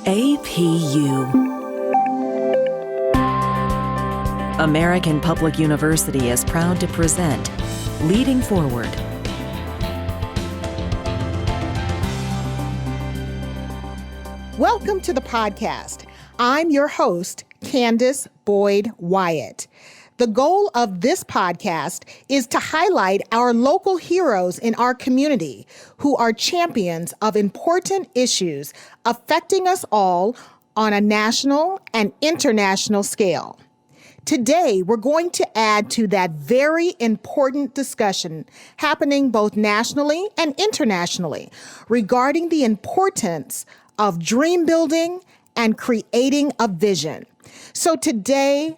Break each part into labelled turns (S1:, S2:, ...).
S1: APU. American Public University is proud to present Leading Forward.
S2: Welcome to the podcast. I'm your host, Kandis Wyatt. The goal of this podcast is to highlight our local heroes in our community who are champions of important issues affecting us all on a national and international scale. Today, we're going to add to that very important discussion happening both nationally and internationally regarding the importance of dream building and creating a vision. So today,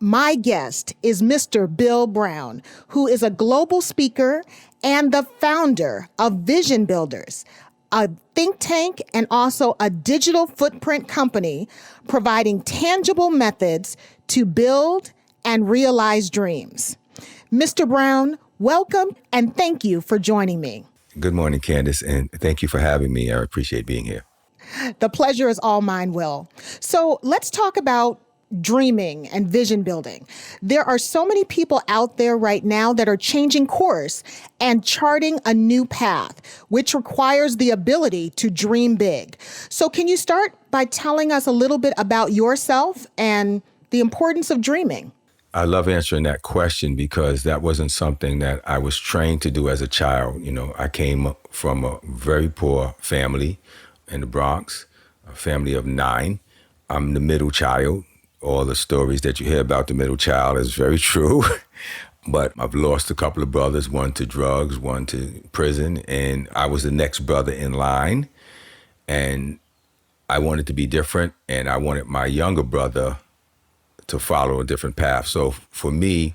S2: my guest is Mr. Bill Brown, who is a global speaker and the founder of Vision Builders, a think tank and also a digital footprint company providing tangible methods to build and realize dreams. Mr. Brown, welcome and thank you for joining me.
S3: Good morning, Kandis, and thank you for having me. I appreciate being here.
S2: The pleasure is all mine, Will. So let's talk about dreaming and vision building. There are so many people out there right now that are changing course and charting a new path, which requires the ability to dream big. So can you start by telling us a little bit about yourself and the importance of dreaming?
S3: I love answering that question because that wasn't something that I was trained to do as a child. You know, I came from a very poor family in the Bronx, a family of 9. I'm the middle child. All the stories that you hear about the middle child is very true. But I've lost a couple of brothers, one to drugs, one to prison, and I was the next brother in line. And I wanted to be different, and I wanted my younger brother to follow a different path. So for me,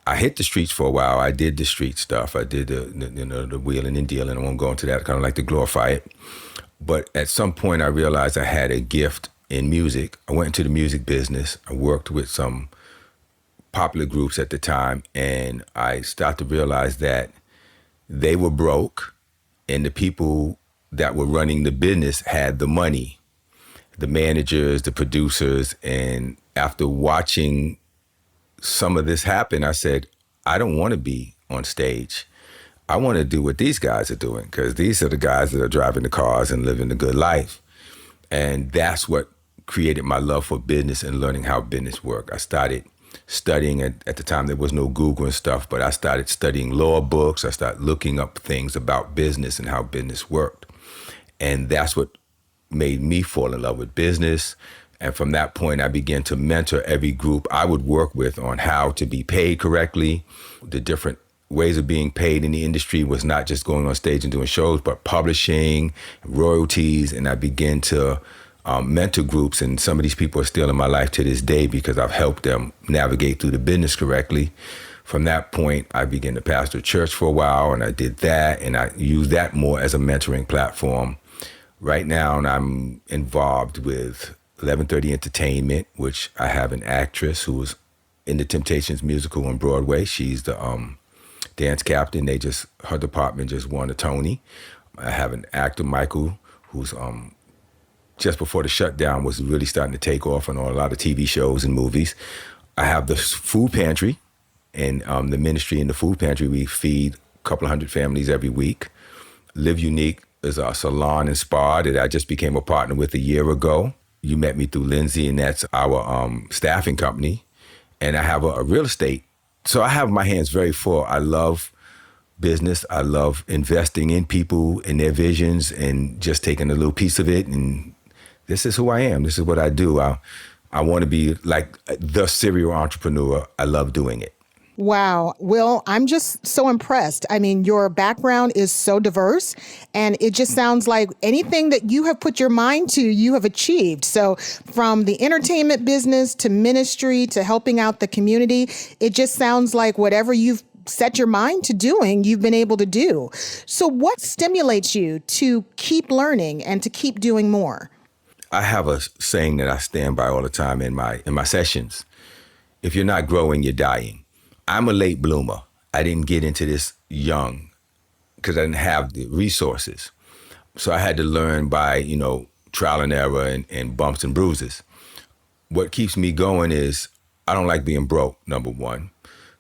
S3: I hit the streets for a while. I did the street stuff. I did the wheeling and dealing. I won't go into that. I kind of like to glorify it. But at some point, I realized I had a gift in music. I went into the music business. I worked with some popular groups at the time, and I started to realize that they were broke, and the people that were running the business had the money, the managers, the producers. And after watching some of this happen, I said, I don't want to be on stage. I want to do what these guys are doing, because these are the guys that are driving the cars and living the good life. And that's what created my love for business and learning how business worked. I started studying, at the time there was no Google and stuff, but I started studying law books. I started looking up things about business and how business worked. And that's what made me fall in love with business. And from that point, I began to mentor every group I would work with on how to be paid correctly. The different ways of being paid in the industry was not just going on stage and doing shows, but publishing, royalties. And I began to mentor groups, and some of these people are still in my life to this day because I've helped them navigate through the business correctly. From that point, I began to pastor a church for a while, and I did that, and I used that more as a mentoring platform. Right now, I'm involved with 1130 Entertainment, which I have an actress who was in the Temptations musical on Broadway. She's the dance captain. Her department just won a Tony. I have an actor, Michael, who's just before the shutdown was really starting to take off on a lot of TV shows and movies. I have the food pantry and the ministry in the food pantry. We feed a couple of hundred families every week. Live Unique is a salon and spa that I just became a partner with a year ago. You met me through Lindsay, and that's our staffing company. And I have a real estate. So I have my hands very full. I love business. I love investing in people and their visions and just taking a little piece of it. And this is who I am. This is what I do. I want to be like the serial entrepreneur. I love doing it.
S2: Wow. Will, I'm just so impressed. I mean, your background is so diverse, and it just sounds like anything that you have put your mind to, you have achieved. So from the entertainment business to ministry to helping out the community, it just sounds like whatever you've set your mind to doing, you've been able to do. So what stimulates you to keep learning and to keep doing more?
S3: I have a saying that I stand by all the time in my sessions. If you're not growing, you're dying. I'm a late bloomer. I didn't get into this young because I didn't have the resources. So I had to learn by, trial and error and bumps and bruises. What keeps me going is I don't like being broke, number one.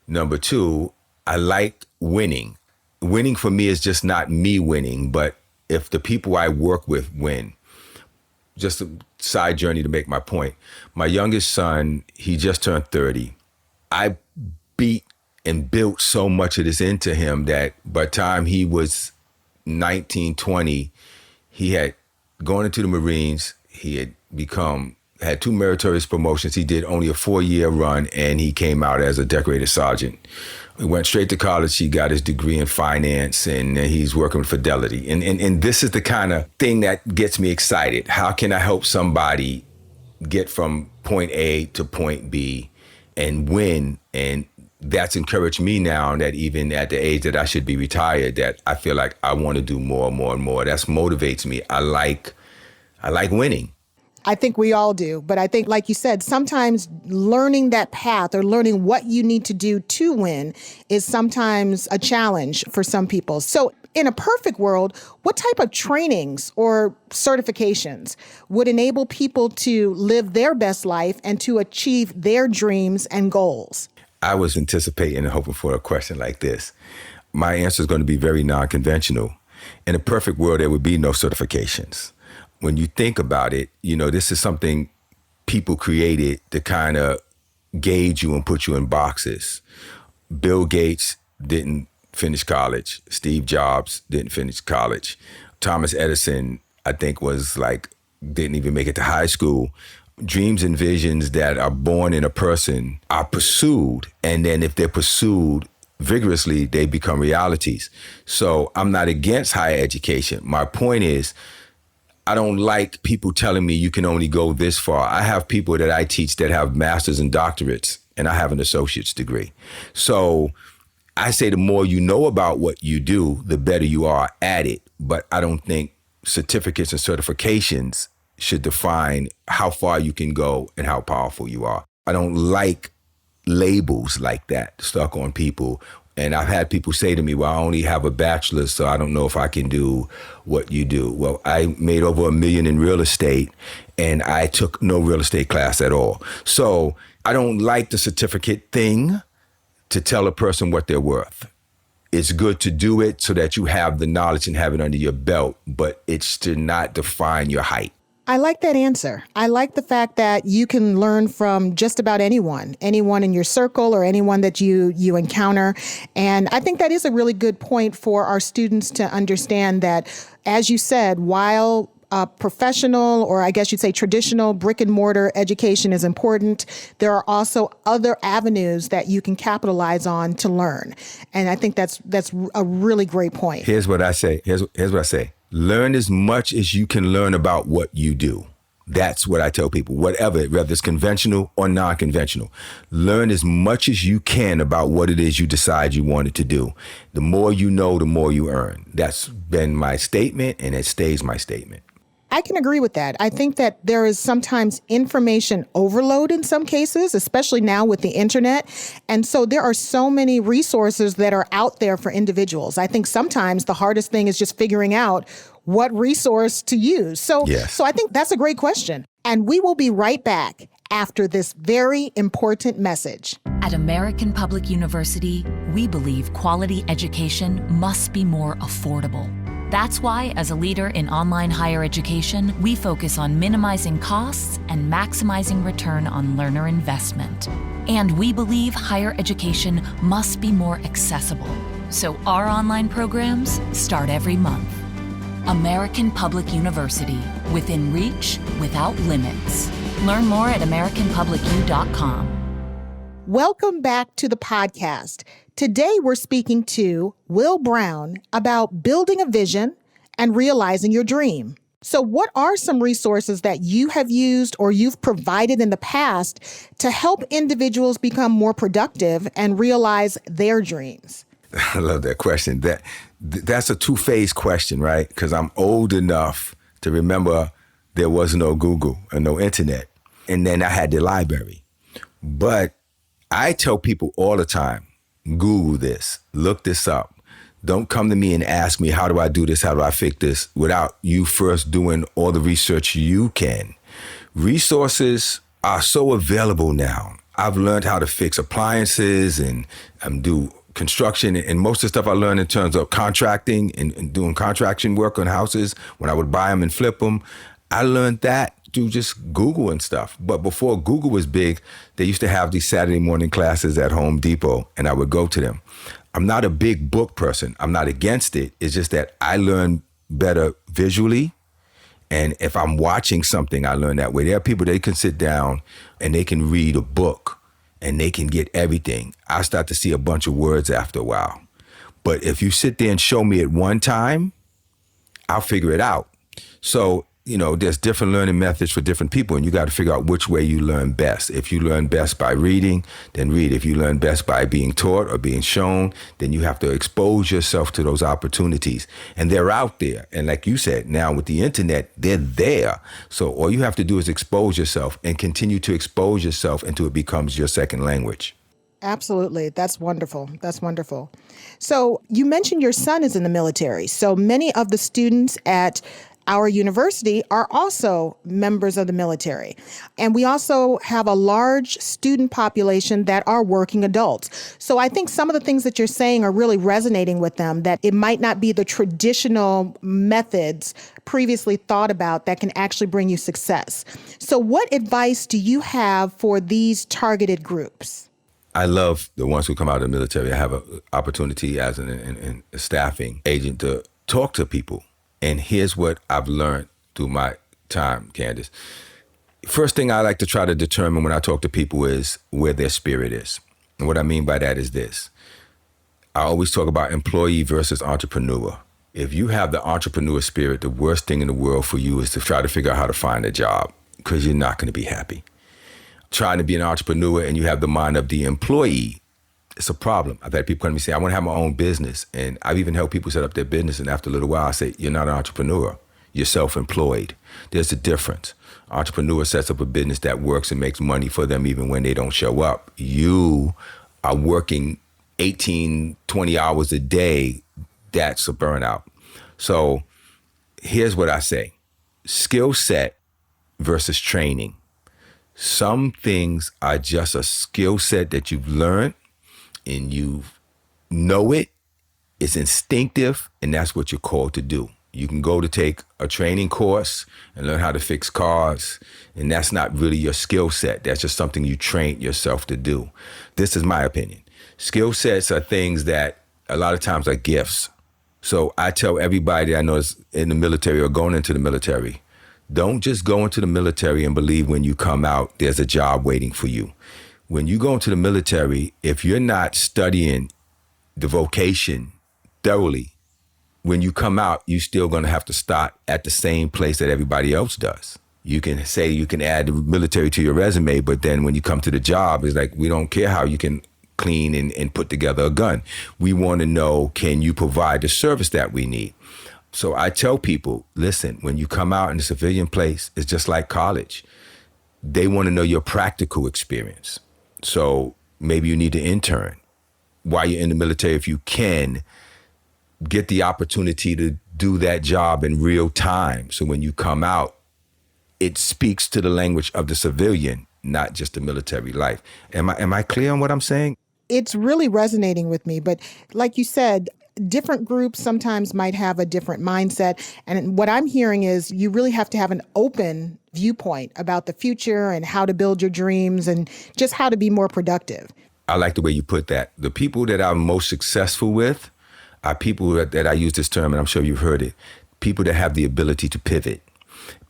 S3: Number two, I like winning. Winning for me is just not me winning, but if the people I work with win. Just a side journey to make my point. My youngest son, he just turned 30. I beat and built so much of this into him that by the time he was 19, 20, he had gone into the Marines. He had 2 meritorious promotions. He did only a 4-year run, and he came out as a decorated sergeant. He went straight to college. He got his degree in finance, and he's working with Fidelity. And this is the kind of thing that gets me excited. How can I help somebody get from point A to point B and win? And that's encouraged me now that even at the age that I should be retired, that I feel like I want to do more and more and more. That motivates me. I like winning.
S2: I think we all do. But I think, like you said, sometimes learning that path or learning what you need to do to win is sometimes a challenge for some people. So in a perfect world, what type of trainings or certifications would enable people to live their best life and to achieve their dreams and goals?
S3: I was anticipating and hoping for a question like this. My answer is going to be very non-conventional. In a perfect world, there would be no certifications. When you think about it, this is something people created to kind of gauge you and put you in boxes. Bill Gates didn't finish college. Steve Jobs didn't finish college. Thomas Edison, I think, didn't even make it to high school. Dreams and visions that are born in a person are pursued. And then if they're pursued vigorously, they become realities. So I'm not against higher education. My point is, I don't like people telling me you can only go this far. I have people that I teach that have masters and doctorates, and I have an associate's degree. So I say the more you know about what you do, the better you are at it. But I don't think certificates and certifications should define how far you can go and how powerful you are. I don't like labels like that stuck on people. And I've had people say to me, well, I only have a bachelor's, so I don't know if I can do what you do. Well, I made over $1 million in real estate, and I took no real estate class at all. So I don't like the certificate thing to tell a person what they're worth. It's good to do it so that you have the knowledge and have it under your belt, but it's to not define your height.
S2: I like that answer. I like the fact that you can learn from just about anyone in your circle or anyone that you encounter. And I think that is a really good point for our students to understand that, as you said, while professional, or I guess you'd say traditional brick and mortar education is important, there are also other avenues that you can capitalize on to learn. And I think that's a really great point.
S3: Here's what I say. Here's what I say. Learn as much as you can learn about what you do. That's what I tell people, whether it's conventional or non-conventional. Learn as much as you can about what it is you decide you wanted to do. The more you know, the more you earn. That's been my statement, and it stays my statement.
S2: I can agree with that. I think that there is sometimes information overload in some cases, especially now with the internet. And so there are so many resources that are out there for individuals. I think sometimes the hardest thing is just figuring out what resource to use. So I think that's a great question. And we will be right back after this very important message.
S4: At American Public University, we believe quality education must be more affordable. That's why, as a leader in online higher education, we focus on minimizing costs and maximizing return on learner investment. And we believe higher education must be more accessible. So our online programs start every month. American Public University, within reach, without limits. Learn more at americanpublicu.com.
S2: Welcome back to the podcast. Today, we're speaking to Will Brown about building a vision and realizing your dream. So what are some resources that you have used or you've provided in the past to help individuals become more productive and realize their dreams?
S3: I love that question. That's a two-phase question, right? Because I'm old enough to remember there was no Google and no internet. And then I had the library. But I tell people all the time, Google this, look this up. Don't come to me and ask me, how do I do this? How do I fix this? Without you first doing all the research you can. Resources are so available now. I've learned how to fix appliances and do construction, and most of the stuff I learned in terms of contracting and doing contraction work on houses when I would buy them and flip them. I learned that through just Google and stuff. But before Google was big, they used to have these Saturday morning classes at Home Depot, and I would go to them. I'm not a big book person. I'm not against it. It's just that I learn better visually. And if I'm watching something, I learn that way. There are people, they can sit down and they can read a book and they can get everything. I start to see a bunch of words after a while. But if you sit there and show me at one time, I'll figure it out. So, there's different learning methods for different people, and you got to figure out which way you learn best. If you learn best by reading, then read. If you learn best by being taught or being shown, then you have to expose yourself to those opportunities. And they're out there. And like you said, now with the internet, they're there. So all you have to do is expose yourself and continue to expose yourself until it becomes your second language.
S2: Absolutely. That's wonderful. That's wonderful. So you mentioned your son is in the military. So many of the students at our university are also members of the military. And we also have a large student population that are working adults. So I think some of the things that you're saying are really resonating with them, that it might not be the traditional methods previously thought about that can actually bring you success. So what advice do you have for these targeted groups?
S3: I love the ones who come out of the military. I have an opportunity as a staffing agent to talk to people. And here's what I've learned through my time, Kandis. First thing I like to try to determine when I talk to people is where their spirit is. And what I mean by that is this. I always talk about employee versus entrepreneur. If you have the entrepreneur spirit, the worst thing in the world for you is to try to figure out how to find a job, because you're not going to be happy. Trying to be an entrepreneur and you have the mind of the employee, it's a problem. I've had people come to me and say, I want to have my own business. And I've even helped people set up their business. And after a little while, I say, you're not an entrepreneur. You're self-employed. There's a difference. Entrepreneur sets up a business that works and makes money for them even when they don't show up. You are working 18, 20 hours a day. That's a burnout. So here's what I say. Skill set versus training. Some things are just a skill set that you've learned, and you know it, it's instinctive, and that's what you're called to do. You can go to take a training course and learn how to fix cars, and that's not really your skill set. That's just something you train yourself to do. This is my opinion. Skill sets are things that a lot of times are gifts. So I tell everybody I know is in the military or going into the military, don't just go into the military and believe when you come out, there's a job waiting for you. When you go into the military, if you're not studying the vocation thoroughly, when you come out, you're still going to have to start at the same place that everybody else does. You can say you can add the military to your resume, but then when you come to the job, it's like, we don't care how you can clean and put together a gun. We want to know, can you provide the service that we need? So I tell people, listen, when you come out in a civilian place, it's just like college. They want to know your practical experience. So maybe you need to intern while you're in the military. If you can, get the opportunity to do that job in real time. So when you come out, it speaks to the language of the civilian, not just the military life. Am I clear on what I'm saying?
S2: It's really resonating with me. But like you said, different groups sometimes might have a different mindset. And what I'm hearing is you really have to have an open viewpoint about the future and how to build your dreams and just how to be more productive.
S3: I like the way you put that. The people that I'm most successful with are people that I use this term, and I'm sure you've heard it, people that have the ability to pivot.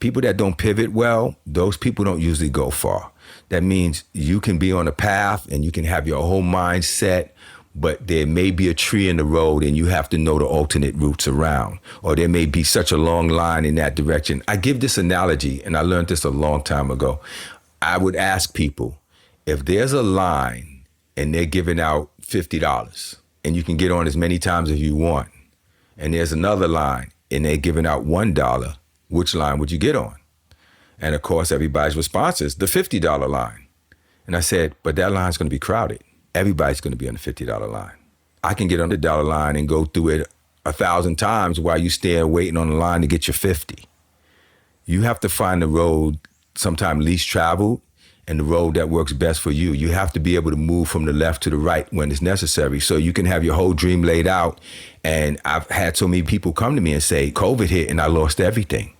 S3: People that don't pivot well, those people don't usually go far. That means you can be on a path and you can have your whole mindset, but there may be a tree in the road and you have to know the alternate routes around, or there may be such a long line in that direction. I give this analogy, and I learned this a long time ago. I would ask people, if there's a line and they're giving out $50 and you can get on as many times as you want, and there's another line and they're giving out $1, which line would you get on? And of course, everybody's response is the $50 line. And I said, but that line's going to be crowded. Everybody's going to be on the $50 line. I can get on the dollar line and go through it 1,000 times while you stand waiting on the line to get your 50. You have to find the road, sometimes least traveled, and the road that works best for you. You have to be able to move from the left to the right when it's necessary, so you can have your whole dream laid out. And I've had so many people come to me and say, COVID hit and I lost everything.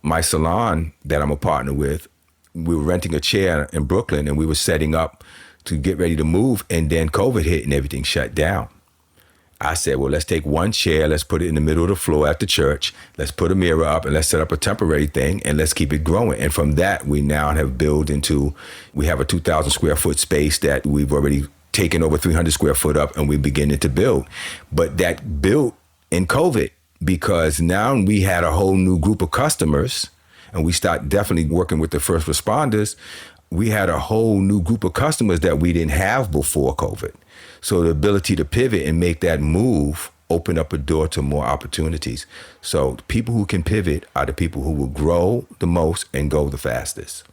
S3: My salon that I'm a partner with, we were renting a chair in Brooklyn and we were setting up to get ready to move, and then COVID hit and everything shut down. I said, well, let's take one chair, let's put it in the middle of the floor at the church, let's put a mirror up and let's set up a temporary thing and let's keep it growing. And from that, we now have built into, we have a 2,000 square foot space that we've already taken over 300 square foot up, and we're beginning to build. But that built in COVID, because now we had a whole new group of customers, and we start definitely working with the first responders. We had a whole new group of customers that we didn't have before COVID. So the ability to pivot and make that move open up a door to more opportunities. So the people who can pivot are the people who will grow the most and go the fastest.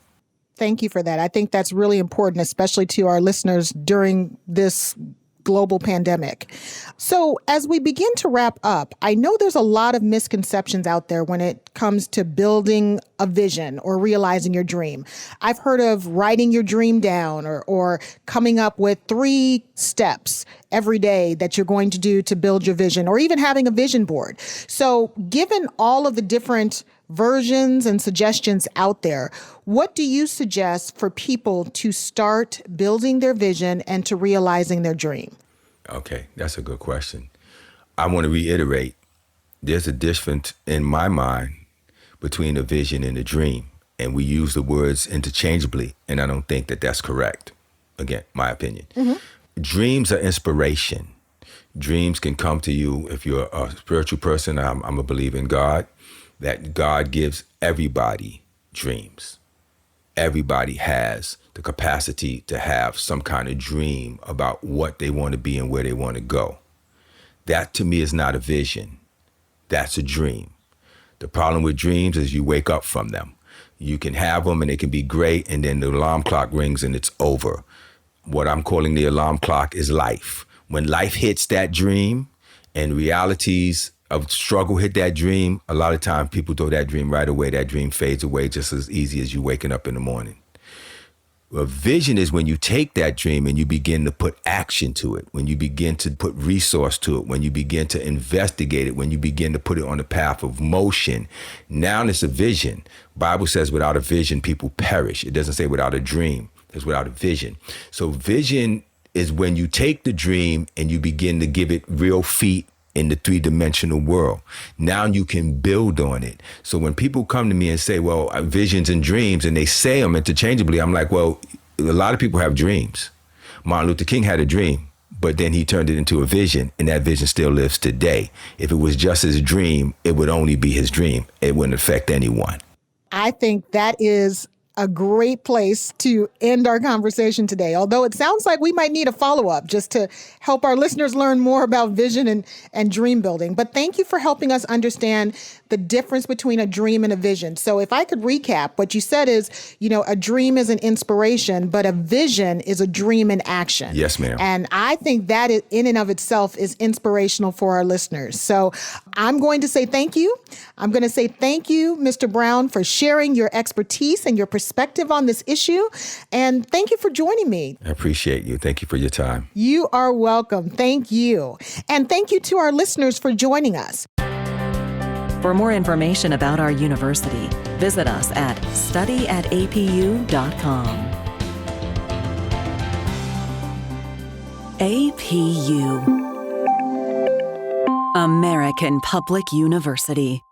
S2: Thank you for that. I think that's really important, especially to our listeners during this global pandemic. So as we begin to wrap up, I know there's a lot of misconceptions out there when it comes to building a vision or realizing your dream. I've heard of writing your dream down or coming up with 3 steps every day that you're going to do to build your vision, or even having a vision board. So given all of the different versions and suggestions out there, what do you suggest for people to start building their vision and to realizing their dream?
S3: Okay, that's a good question. I want to reiterate, there's a difference in my mind between a vision and a dream, and we use the words interchangeably, and I don't think that that's correct. Again, my opinion. Mm-hmm. Dreams are inspiration. Dreams can come to you if you're a spiritual person. I'm a believer in God, that God gives everybody dreams. Everybody has the capacity to have some kind of dream about what they want to be and where they want to go. That to me is not a vision. That's a dream. The problem with dreams is you wake up from them. You can have them and they can be great, and then the alarm clock rings and it's over. What I'm calling the alarm clock is life. When life hits that dream and realities of struggle hit that dream, a lot of times people throw that dream right away. That dream fades away just as easy as you waking up in the morning. A vision is when you take that dream and you begin to put action to it, when you begin to put resource to it, when you begin to investigate it, when you begin to put it on the path of motion. Now it's a vision. Bible says without a vision, people perish. It doesn't say without a dream. It's without a vision. So vision is when you take the dream and you begin to give it real feet in the 3-dimensional world. Now you can build on it. So when people come to me and say, well, visions and dreams, and they say them interchangeably, I'm like, well, a lot of people have dreams. Martin Luther King had a dream, but then he turned it into a vision, and that vision still lives today. If it was just his dream, it would only be his dream. It wouldn't affect anyone.
S2: I think that is a great place to end our conversation today, although it sounds like we might need a follow-up just to help our listeners learn more about vision and dream building. But thank you for helping us understand the difference between a dream and a vision. So if I could recap, what you said is, a dream is an inspiration, but a vision is a dream in action.
S3: Yes, ma'am.
S2: And I think that in and of itself is inspirational for our listeners. So I'm going to say thank you. I'm going to say thank you, Mr. Brown, for sharing your expertise and your perspective on this issue. And thank you for joining me.
S3: I appreciate you. Thank you for your time.
S2: You are welcome. Thank you. And thank you to our listeners for joining us.
S1: For more information about our university, visit us at studyatapu.com. APU, American Public University.